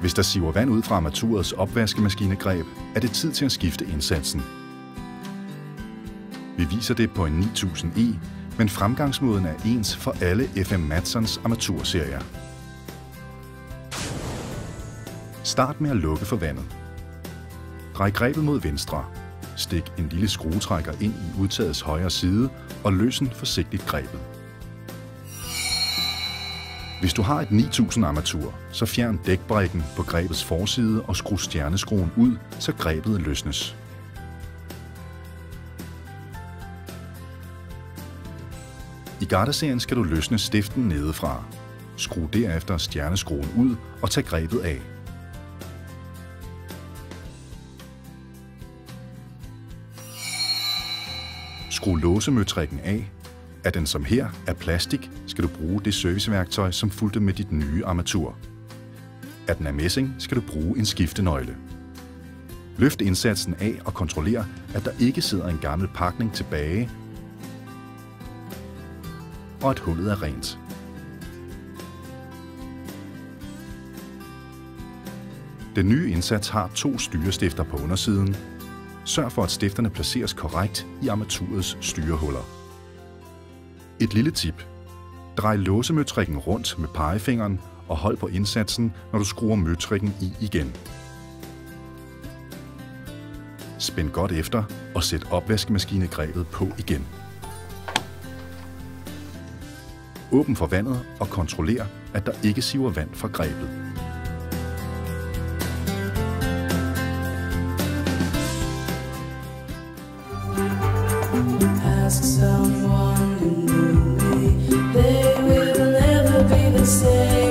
Hvis der siver vand ud fra armaturets opvaskemaskinegreb, er det tid til at skifte indsatsen. Vi viser det på en 9000E, men fremgangsmåden er ens for alle FM Madsons armaturserier. Start med at lukke for vandet. Drej grebet mod venstre. Stik en lille skruetrækker ind i udtagets højre side og løsne forsigtigt grebet. Hvis du har et 9000 armatur, så fjern dækbrikken på grebets forside og skru stjerneskruen ud, så grebet løsnes. I garderserien skal du løsne stiften nedefra. Skru derefter stjerneskruen ud og tag grebet af. Skru låsemøtrikken af. Er den som her af plastik, skal du bruge det serviceværktøj, som fulgte med dit nye armatur. Er den af messing, skal du bruge en skiftenøgle. Løft indsatsen af og kontroller, at der ikke sidder en gammel pakning tilbage, og at hullet er rent. Den nye indsats har 2 styrestifter på undersiden. Sørg for, at stifterne placeres korrekt i armaturets styrehuller. Et lille tip. Drej låsemøtrikken rundt med pegefingeren og hold på indsatsen, når du skruer møtrikken i igen. Spænd godt efter og sæt opvaskemaskinegrebet på igen. Åbn for vandet og kontroller, at der ikke siver vand fra grebet. Ask someone who knew me, they will never be the same.